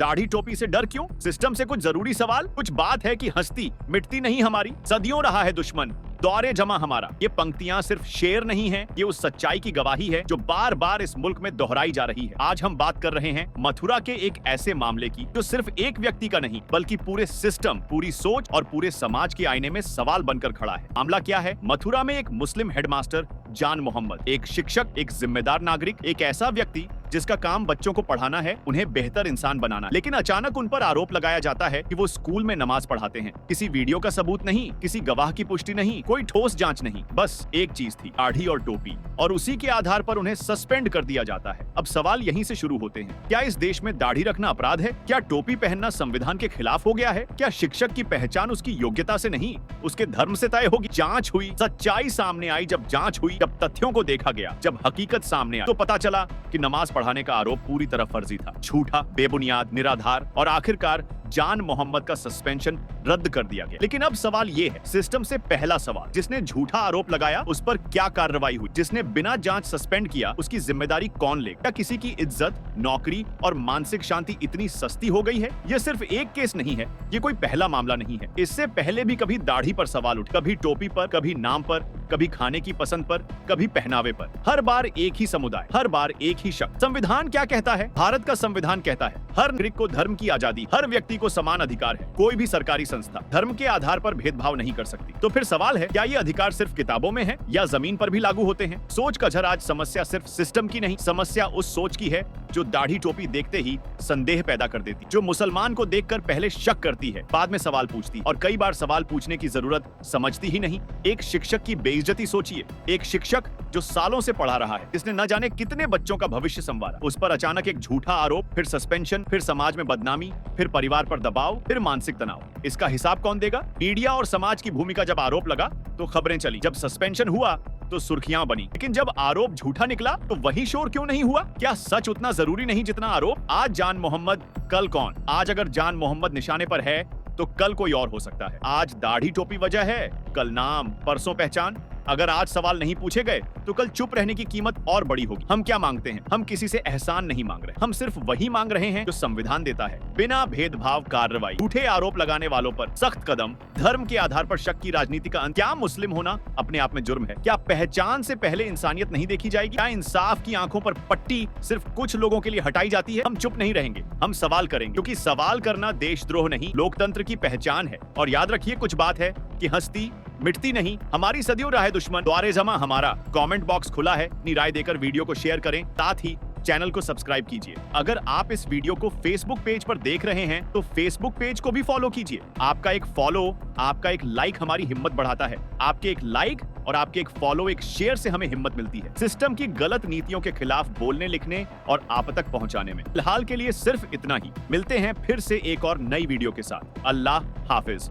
दाढ़ी टोपी से डर क्यों? सिस्टम से कुछ जरूरी सवाल? कुछ बात है कि हस्ती मिटती नहीं हमारी, सदियों रहा है दुश्मन दौरे जमा हमारा। ये पंक्तियां सिर्फ शेर नहीं है, ये उस सच्चाई की गवाही है जो बार बार इस मुल्क में दोहराई जा रही है। आज हम बात कर रहे हैं मथुरा के एक ऐसे मामले की जो सिर्फ एक व्यक्ति का नहीं बल्कि पूरे सिस्टम, पूरी सोच और पूरे समाज के आईने में सवाल बनकर खड़ा है। मामला क्या है? मथुरा में एक मुस्लिम हेडमास्टर जान मोहम्मद, एक शिक्षक, एक जिम्मेदार नागरिक, एक ऐसा व्यक्ति जिसका काम बच्चों को पढ़ाना है, उन्हें बेहतर इंसान बनाना। लेकिन अचानक उन पर आरोप लगाया जाता है कि वो स्कूल में नमाज पढ़ाते हैं। किसी वीडियो का सबूत नहीं, किसी गवाह की पुष्टि नहीं, कोई ठोस जांच नहीं, बस एक चीज थी, दाढ़ी और टोपी, और उसी के आधार पर उन्हें सस्पेंड कर दिया जाता है। अब सवाल यहीं से शुरू होते हैं। क्या इस देश में दाढ़ी रखना अपराध है? क्या टोपी पहनना संविधान के खिलाफ हो गया है? क्या शिक्षक की पहचान उसकी योग्यता से नहीं, उसके धर्म से तय होगी? जांच हुई, सच्चाई सामने आई। जब जांच हुई, जब तथ्यों को देखा गया, जब हकीकत सामने आई, तो पता चला कि नमाज पढ़ाने का आरोप पूरी तरह फर्जी था, झूठा, बेबुनियाद, निराधार, और आखिरकार जान मोहम्मद का सस्पेंशन रद्द कर दिया गया। लेकिन अब सवाल ये है, सिस्टम से पहला सवाल, जिसने झूठा आरोप लगाया उस पर क्या कार्रवाई हुई? जिसने बिना जांच सस्पेंड किया उसकी जिम्मेदारी कौन लेगा? क्या किसी की इज्जत, नौकरी और मानसिक शांति इतनी सस्ती हो गई है? यह सिर्फ एक केस नहीं है, ये कोई पहला मामला नहीं है। इससे पहले भी कभी दाढ़ी पर सवाल उठे, कभी टोपी पर, कभी नाम पर, कभी खाने की पसंद पर, कभी पहनावे पर। हर बार एक ही समुदाय, हर बार एक ही शख्स। संविधान क्या कहता है? भारत का संविधान कहता है हर नागरिक को धर्म की आजादी, हर व्यक्ति को समान अधिकार है। कोई भी सरकारी संस्था धर्म के आधार पर भेदभाव नहीं कर सकती। तो फिर सवाल है, क्या ये अधिकार सिर्फ किताबों में है या जमीन पर भी लागू होते हैं? सोच का झर, आज समस्या सिर्फ सिस्टम की नहीं, समस्या उस सोच की है जो दाढ़ी टोपी देखते ही संदेह पैदा कर देती, जो मुसलमान को देखकर पहले शक करती है, बाद में सवाल पूछती, और कई बार सवाल पूछने की जरूरत समझती ही नहीं। एक शिक्षक की बेइज्जती सोचिए, एक शिक्षक जो सालों से पढ़ा रहा है, जिसने न जाने कितने बच्चों का भविष्य संवारा, उस पर अचानक एक झूठा आरोप, फिर सस्पेंशन, फिर समाज में बदनामी, फिर परिवार पर दबाव, फिर मानसिक तनाव। इसका हिसाब कौन देगा? मीडिया और समाज की भूमिका। जब आरोप लगा तो खबरें चली, जब सस्पेंशन हुआ तो सुर्खियां बनी, लेकिन जब आरोप झूठा निकला तो वही शोर क्यों नहीं हुआ? क्या सच उतना जरूरी नहीं जितना आरोप? आज जान मोहम्मद, कल कौन? आज अगर जान मोहम्मद निशाने पर है तो कल कोई और हो सकता है। आज दाढ़ी टोपी वजह है, कल नाम, परसों पहचान। अगर आज सवाल नहीं पूछे गए तो कल चुप रहने की कीमत और बड़ी होगी। हम क्या मांगते हैं? हम किसी से एहसान नहीं मांग रहे, हम सिर्फ वही मांग रहे हैं जो संविधान देता है। बिना भेदभाव कार्रवाई, झूठे आरोप लगाने वालों पर सख्त कदम, धर्म के आधार पर शक की राजनीति का अंत। क्या मुस्लिम होना अपने आप में जुर्म है? क्या पहचान से पहले इंसानियत नहीं देखी जाएगी? क्या इंसाफ की आंखों पर पट्टी सिर्फ कुछ लोगों के लिए हटाई जाती है? हम चुप नहीं रहेंगे, हम सवाल करेंगे, क्योंकि सवाल करना देशद्रोह नहीं, लोकतंत्र की पहचान है। और याद रखिए, कुछ बात है कि हस्ती मिटती नहीं, हमारी सदियों रहा है दुश्मन द्वारे जमा हमारा। कमेंट बॉक्स खुला है, अपनी राय देकर वीडियो को शेयर करें, साथ ही चैनल को सब्सक्राइब कीजिए। अगर आप इस वीडियो को फेसबुक पेज पर देख रहे हैं तो फेसबुक पेज को भी फॉलो कीजिए। आपका एक फॉलो, आपका एक लाइक हमारी हिम्मत बढ़ाता है। आपके एक लाइक और आपके एक फॉलो, एक शेयर से हमें हिम्मत मिलती है सिस्टम की गलत नीतियों के खिलाफ बोलने, लिखने और आप तक पहुंचाने में। फिलहाल के लिए सिर्फ इतना ही। मिलते हैं फिर से एक और नई वीडियो के साथ। अल्लाह हाफिज।